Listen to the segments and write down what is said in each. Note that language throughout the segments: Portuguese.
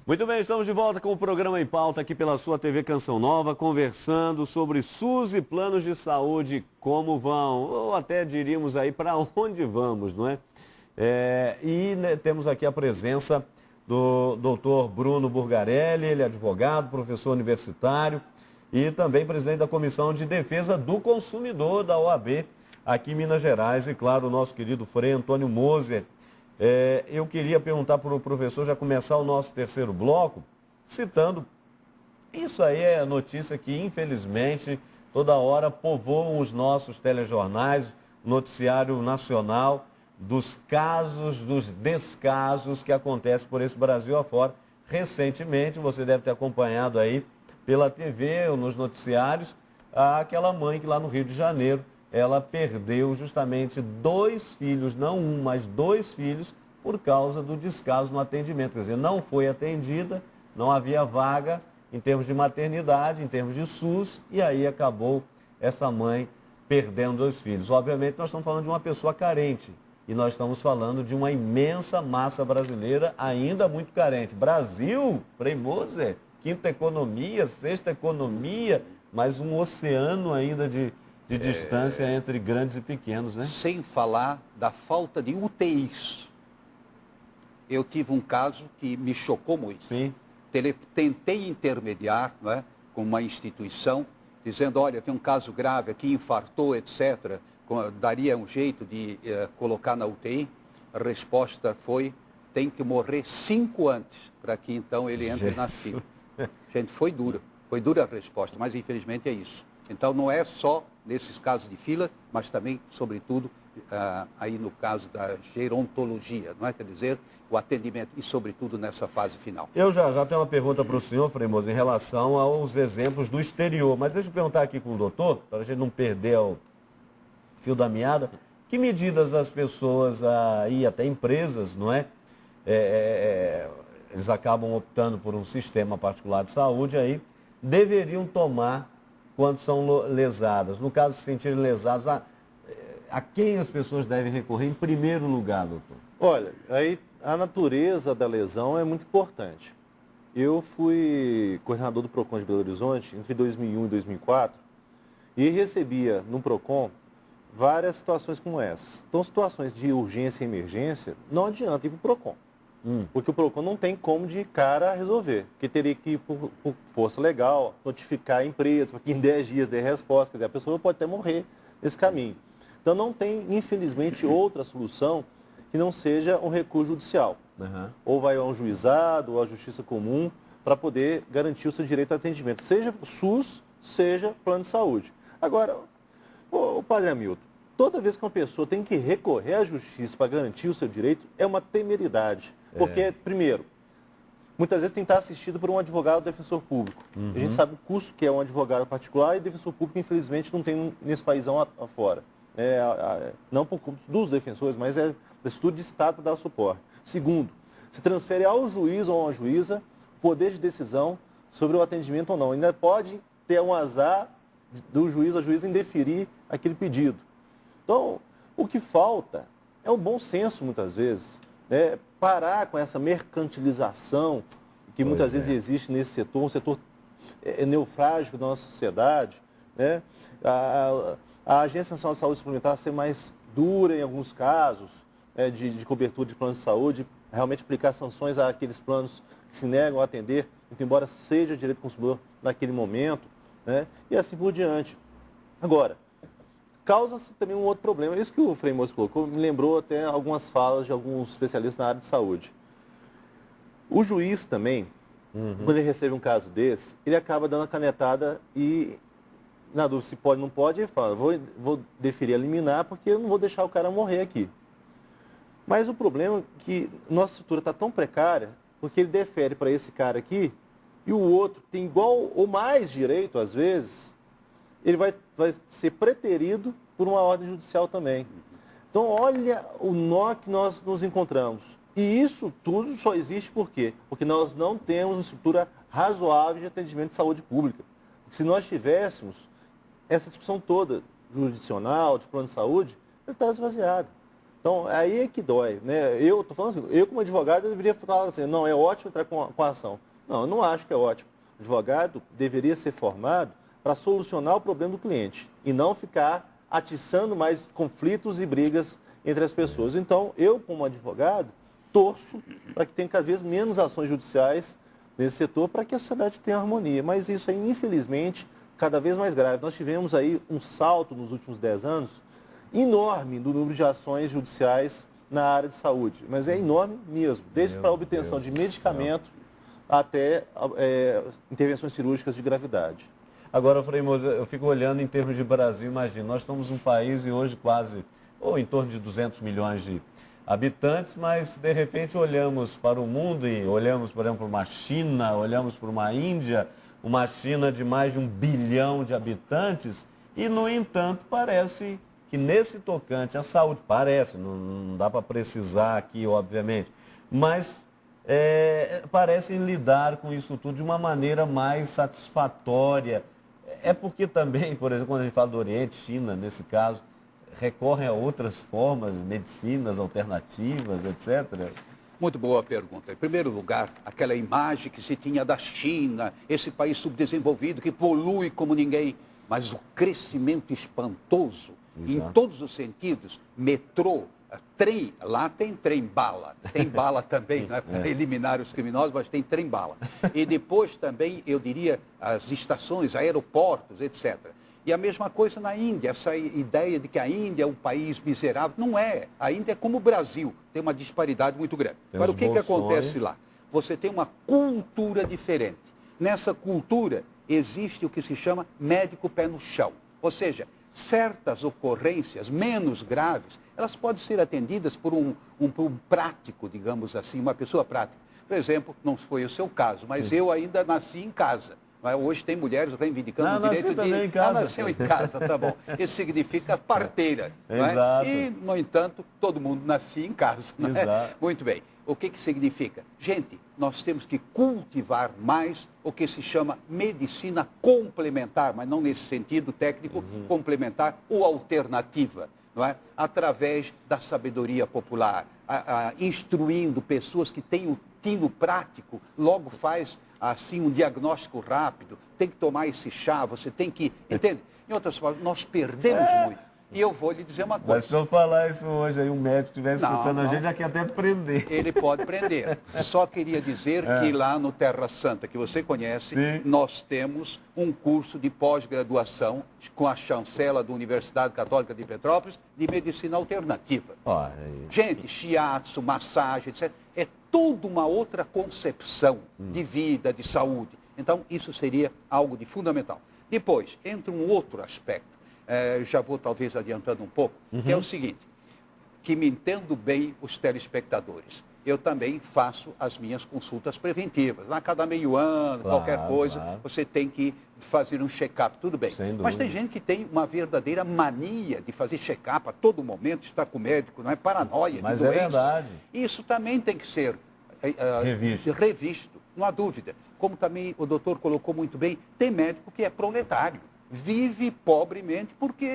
Muito bem, estamos de volta com o programa Em Pauta aqui pela sua TV Canção Nova, conversando sobre SUS e planos de saúde, como vão, ou até diríamos aí para onde vamos, não é? Temos aqui a presença do doutor Bruno Burgarelli, ele é advogado, professor universitário e também presidente da Comissão de Defesa do Consumidor da OAB aqui em Minas Gerais. E claro, o nosso querido Frei Antônio Moser. Eu queria perguntar para o professor, já começar o nosso terceiro bloco, citando, isso aí é notícia que infelizmente toda hora povoam os nossos telejornais, noticiário nacional, dos casos, dos descasos que acontecem por esse Brasil afora. Recentemente, você deve ter acompanhado aí pela TV ou nos noticiários, aquela mãe que lá no Rio de Janeiro, ela perdeu justamente 2 filhos, não um, mas 2 filhos, por causa do descaso no atendimento. Quer dizer, não foi atendida, não havia vaga em termos de maternidade, em termos de SUS, e aí acabou essa mãe perdendo 2 filhos. Obviamente, nós estamos falando de uma pessoa carente, e nós estamos falando de uma imensa massa brasileira ainda muito carente. Brasil, Frei Moser, 5ª economia, 6ª economia, mas um oceano ainda de distância entre grandes e pequenos, né? Sem falar da falta de UTIs. Eu tive um caso que me chocou muito. Sim. Tentei intermediar, não é, com uma instituição, dizendo, olha, tem um caso grave aqui, infartou, etc., daria um jeito de colocar na UTI. A resposta foi, tem que morrer 5 antes, para que então ele entre na fila. Gente, foi dura a resposta, mas infelizmente é isso. Então não é só nesses casos de fila, mas também, sobretudo, aí no caso da gerontologia, não é? Quer dizer, o atendimento e, sobretudo, nessa fase final. Eu já tenho uma pergunta para o senhor, Frei Moser, em relação aos exemplos do exterior. Mas deixa eu perguntar aqui com o doutor, para a gente não perder o fio da meada. Que medidas as pessoas e até empresas, não é? Eles acabam optando por um sistema particular de saúde aí, deveriam tomar quando são lesadas. No caso, se sentirem lesados, a quem as pessoas devem recorrer em primeiro lugar, doutor? Olha, aí a natureza da lesão é muito importante. Eu fui coordenador do PROCON de Belo Horizonte entre 2001 e 2004 e recebia no PROCON várias situações como essas. Então, situações de urgência e emergência, não adianta ir para o PROCON. Porque o PROCON não tem como de cara resolver, porque teria que ir por força legal, notificar a empresa, para que em 10 dias dê resposta, quer dizer, a pessoa pode até morrer nesse caminho. Então não tem, infelizmente, outra solução que não seja um recurso judicial. Ou vai a um juizado, ou à justiça comum, para poder garantir o seu direito a atendimento, seja SUS, seja plano de saúde. Agora, o padre Hamilton, toda vez que uma pessoa tem que recorrer à justiça para garantir o seu direito, é uma temeridade. Porque, primeiro, muitas vezes tem que estar assistido por um advogado ou defensor público. A gente sabe o custo que é um advogado particular e defensor público, infelizmente, não tem nesse paísão afora. Não por culpa dos defensores, mas é do estudo de Estado para dar suporte. Segundo, se transfere ao juiz ou a uma juíza o poder de decisão sobre o atendimento ou não. Ainda pode ter um azar do juiz ou juíza em deferir aquele pedido. Então, o que falta é o bom senso, muitas vezes. Parar com essa mercantilização que muitas vezes existe nesse setor, um setor neofrágico da nossa sociedade. A Agência Nacional de Saúde Suplementar ser mais dura em alguns casos de cobertura de planos de saúde, realmente aplicar sanções àqueles planos que se negam a atender, muito embora seja direito do consumidor naquele momento, e assim por diante. Agora, causa-se também um outro problema. Isso que o Frei Moser colocou me lembrou até algumas falas de alguns especialistas na área de saúde. O juiz também, quando ele recebe um caso desse, ele acaba dando a canetada e, na dúvida se pode ou não pode, ele fala, vou deferir a liminar porque eu não vou deixar o cara morrer aqui. Mas o problema é que nossa estrutura está tão precária, porque ele defere para esse cara aqui e o outro tem igual ou mais direito, às vezes, ele vai ser preterido por uma ordem judicial também. Então, olha o nó que nós nos encontramos. E isso tudo só existe por quê? Porque nós não temos uma estrutura razoável de atendimento de saúde pública. Porque se nós tivéssemos essa discussão toda, jurisdicional, de plano de saúde, ele está esvaziado. Então, aí é que dói, né? Eu estou falando assim, eu como advogado, eu deveria falar assim, não, é ótimo entrar com a ação. Não, eu não acho que é ótimo. O advogado deveria ser formado para solucionar o problema do cliente e não ficar atiçando mais conflitos e brigas entre as pessoas. Então, eu como advogado, torço para que tenha cada vez menos ações judiciais nesse setor para que a sociedade tenha harmonia. Mas isso aí, infelizmente, cada vez mais grave. Nós tivemos aí um salto nos últimos 10 anos enorme do número de ações judiciais na área de saúde, mas é enorme mesmo, desde para a obtenção de medicamento até intervenções cirúrgicas de gravidade. Agora, Frei Moza, eu fico olhando em termos de Brasil, imagina, nós estamos um país e hoje quase, ou em torno de 200 milhões de habitantes, mas de repente olhamos para o mundo e olhamos, por exemplo, para uma China, olhamos para uma Índia, uma China de mais de 1 bilhão de habitantes e, no entanto, parece que nesse tocante à saúde, parece, não dá para precisar aqui, obviamente, mas parecem lidar com isso tudo de uma maneira mais satisfatória. É porque também, por exemplo, quando a gente fala do Oriente, China, nesse caso, recorrem a outras formas, medicinas alternativas, etc. Muito boa pergunta. Em primeiro lugar, aquela imagem que se tinha da China, esse país subdesenvolvido que polui como ninguém, mas o crescimento espantoso, em todos os sentidos, metrô, trem, lá tem trem-bala, tem bala também, né, para eliminar os criminosos, mas tem trem-bala. E depois também, eu diria, as estações, aeroportos, etc. E a mesma coisa na Índia, essa ideia de que a Índia é um país miserável, não é. A Índia é como o Brasil, tem uma disparidade muito grande. Agora, o que acontece lá? Você tem uma cultura diferente. Nessa cultura existe o que se chama médico pé no chão, ou seja, certas ocorrências menos graves, elas podem ser atendidas por um prático, digamos assim, uma pessoa prática. Por exemplo, não foi o seu caso, mas eu ainda nasci em casa. Hoje tem mulheres reivindicando o direito de... Em casa. Nasceu em casa, tá bom. Isso significa parteira. Exato. E, no entanto, todo mundo nascia em casa. Exato. Muito bem. O que significa? Gente, nós temos que cultivar mais o que se chama medicina complementar, mas não nesse sentido técnico, complementar ou alternativa, não é? Através da sabedoria popular, instruindo pessoas que têm o tino prático, logo faz assim um diagnóstico rápido, tem que tomar esse chá, você tem que... Entende? Em outras palavras, nós perdemos muito. E eu vou lhe dizer uma coisa. Mas se eu falar isso hoje, aí um médico estiver escutando a gente, já quer até prender. Ele pode prender. Só queria dizer que lá no Terra Santa, que você conhece, nós temos um curso de pós-graduação com a chancela da Universidade Católica de Petrópolis de medicina alternativa. Gente, shiatsu, massagem, etc. É toda uma outra concepção de vida, de saúde. Então, isso seria algo de fundamental. Depois, entra um outro aspecto. Já vou talvez adiantando um pouco, que é o seguinte, que me entendo bem os telespectadores. Eu também faço as minhas consultas preventivas. A cada meio ano, qualquer coisa, você tem que fazer um check-up, tudo bem. Mas tem gente que tem uma verdadeira mania de fazer check-up a todo momento, está com o médico, não é paranoia, mas de doença. É verdade. Isso também tem que ser revisto, não há dúvida. Como também o doutor colocou muito bem, tem médico que é proletário. Vive pobremente porque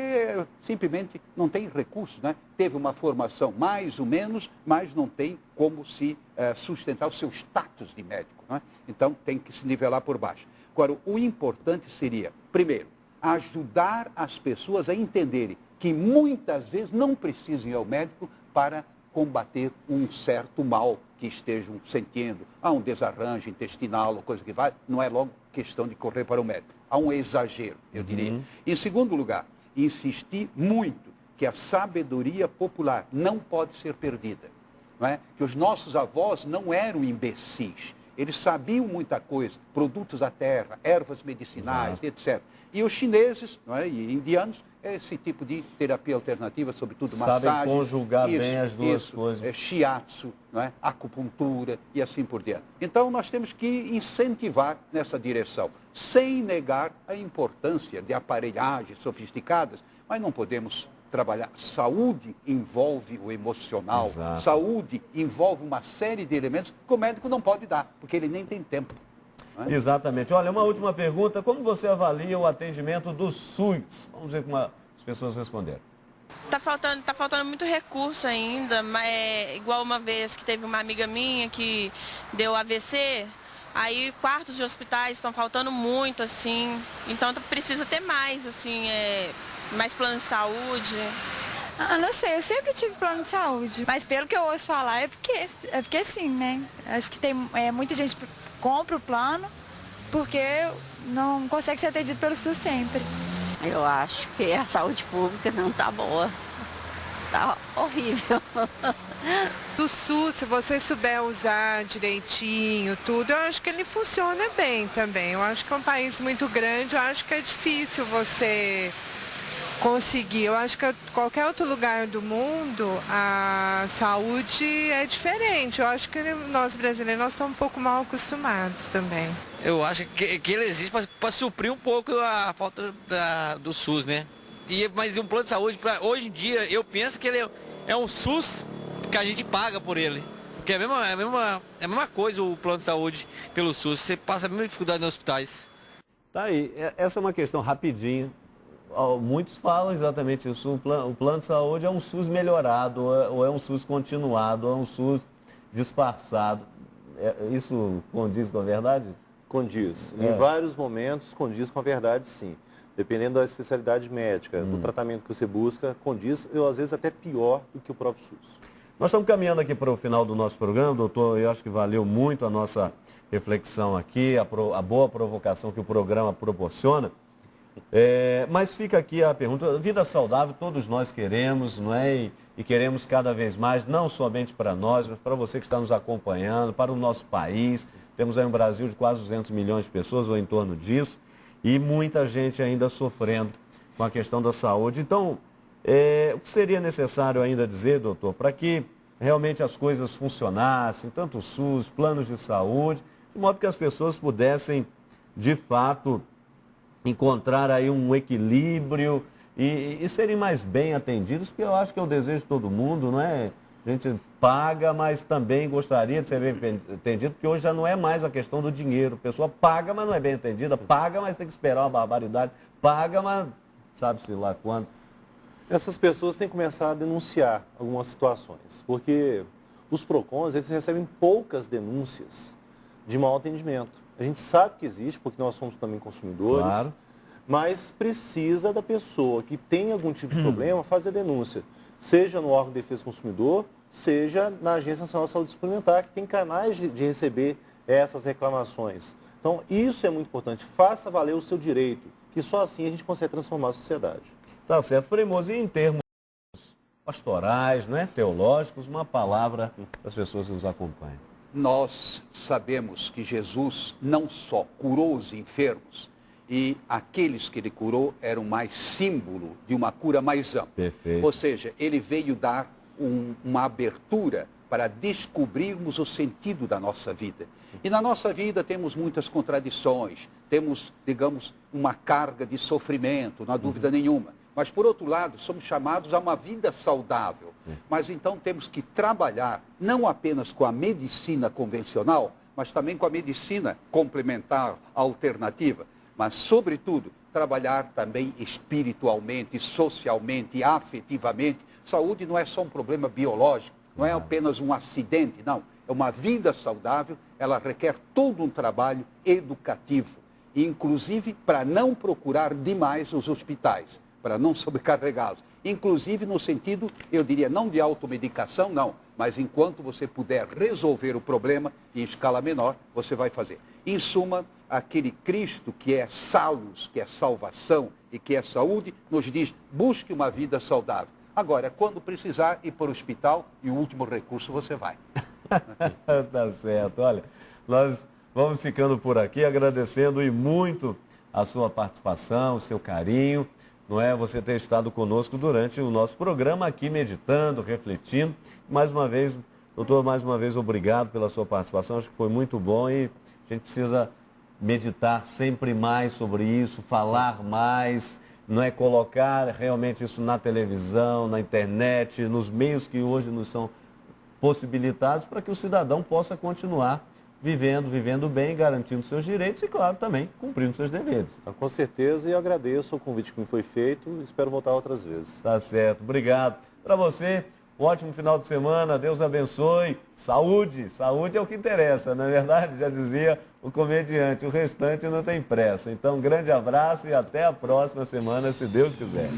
simplesmente não tem recursos, né? Teve uma formação mais ou menos, mas não tem como se sustentar o seu status de médico, né? Então tem que se nivelar por baixo. Agora, o importante seria, primeiro, ajudar as pessoas a entenderem que muitas vezes não precisam ir ao médico para combater um certo mal que estejam sentindo. Há um desarranjo intestinal ou coisa que vai, não é logo questão de correr para o médico. Há um exagero, eu diria. Em segundo lugar, insistir muito que a sabedoria popular não pode ser perdida. Não é? Que os nossos avós não eram imbecis. Eles sabiam muita coisa, produtos da terra, ervas medicinais, etc. E os chineses, não é? E indianos, esse tipo de terapia alternativa, sobretudo massagem. Sabem conjugar bem as duas coisas. Shiatsu, não é? Acupuntura e assim por diante. Então, nós temos que incentivar nessa direção, sem negar a importância de aparelhagens sofisticadas, mas não podemos trabalhar. Saúde envolve o emocional, saúde envolve uma série de elementos que o médico não pode dar, porque ele nem tem tempo. Exatamente. Olha, uma última pergunta. Como você avalia o atendimento do SUS? Vamos ver como as pessoas responderam. Tá faltando muito recurso ainda, mas igual uma vez que teve uma amiga minha que deu AVC, aí quartos de hospitais estão faltando muito, assim, então precisa ter mais, assim, mais plano de saúde. Não sei, eu sempre tive plano de saúde, mas pelo que eu ouço falar é porque sim, né? Acho que tem muita gente compra o plano porque não consegue ser atendido pelo SUS sempre. Eu acho que a saúde pública não tá boa. Tá horrível. Do SUS, se você souber usar direitinho, tudo, eu acho que ele funciona bem também. Eu acho que é um país muito grande, eu acho que é difícil você conseguir. Eu acho que qualquer outro lugar do mundo, a saúde é diferente. Eu acho que nós brasileiros nós estamos um pouco mal acostumados também. Eu acho que ele existe para suprir um pouco a falta do SUS, né? Mas um plano de saúde, hoje em dia, eu penso que ele é um SUS que a gente paga por ele. Porque é a mesma coisa o plano de saúde pelo SUS. Você passa a mesma dificuldade nos hospitais. Tá aí, essa é uma questão rapidinho. Muitos falam exatamente isso. O plano de saúde é um SUS melhorado, ou é um SUS continuado, ou é um SUS disfarçado. Isso condiz com a verdade? Condiz. Em vários momentos condiz com a verdade, sim. Dependendo da especialidade médica, do tratamento que você busca, condiz, ou às vezes até pior do que o próprio SUS. Nós estamos caminhando aqui para o final do nosso programa, doutor. Eu acho que valeu muito a nossa reflexão aqui, a boa provocação que o programa proporciona. Mas fica aqui a pergunta, vida saudável todos nós queremos, não é? E queremos cada vez mais, não somente para nós, mas para você que está nos acompanhando, para o nosso país. Temos aí um Brasil de quase 200 milhões de pessoas ou em torno disso, e muita gente ainda sofrendo com a questão da saúde. Então, o que seria necessário ainda dizer, doutor, para que realmente as coisas funcionassem, tanto o SUS, planos de saúde, de modo que as pessoas pudessem, de fato, encontrar aí um equilíbrio e serem mais bem atendidos, porque eu acho que é o desejo de todo mundo, não é? A gente paga, mas também gostaria de ser bem atendido, porque hoje já não é mais a questão do dinheiro. A pessoa paga, mas não é bem atendida, paga, mas tem que esperar uma barbaridade, paga, mas sabe-se lá quando. Essas pessoas têm que começar a denunciar algumas situações, porque os PROCONs, eles recebem poucas denúncias de mau atendimento. A gente sabe que existe, porque nós somos também consumidores, claro, mas precisa da pessoa que tem algum tipo de problema fazer denúncia, seja no órgão de defesa do consumidor, seja na Agência Nacional de Saúde Suplementar, que tem canais de receber essas reclamações. Então, isso é muito importante. Faça valer o seu direito, que só assim a gente consegue transformar a sociedade. Tá certo, Frei Mozi, e em termos pastorais, né, teológicos, uma palavra para as pessoas que nos acompanham. Nós sabemos que Jesus não só curou os enfermos, e aqueles que ele curou eram mais símbolo de uma cura mais ampla. Perfeito. Ou seja, ele veio dar uma abertura para descobrirmos o sentido da nossa vida. E na nossa vida temos muitas contradições, temos, digamos, uma carga de sofrimento, não há dúvida nenhuma. Mas, por outro lado, somos chamados a uma vida saudável. Mas, então, temos que trabalhar não apenas com a medicina convencional, mas também com a medicina complementar, alternativa. Mas, sobretudo, trabalhar também espiritualmente, socialmente, afetivamente. Saúde não é só um problema biológico, não é apenas um acidente, não. É uma vida saudável, ela requer todo um trabalho educativo. Inclusive, para não procurar demais os hospitais, para não sobrecarregá-los. Inclusive no sentido, eu diria, não de automedicação, não, mas enquanto você puder resolver o problema em escala menor, você vai fazer. Em suma, aquele Cristo que é salus, que é salvação e que é saúde, nos diz, busque uma vida saudável. Agora, quando precisar ir para o hospital, e o último recurso você vai. Tá certo, olha, nós vamos ficando por aqui, agradecendo e muito a sua participação, o seu carinho, não é? Você ter estado conosco durante o nosso programa aqui, meditando, refletindo. Mais uma vez, doutor, mais uma vez, obrigado pela sua participação, acho que foi muito bom e a gente precisa meditar sempre mais sobre isso, falar mais, não é? Colocar realmente isso na televisão, na internet, nos meios que hoje nos são possibilitados para que o cidadão possa continuar vivendo bem, garantindo seus direitos e, claro, também cumprindo seus deveres. Com certeza, e eu agradeço o convite que me foi feito e espero voltar outras vezes. Tá certo, obrigado. Para você, um ótimo final de semana, Deus abençoe. Saúde é o que interessa, não é verdade? Já dizia o comediante, o restante não tem pressa. Então, um grande abraço e até a próxima semana, se Deus quiser.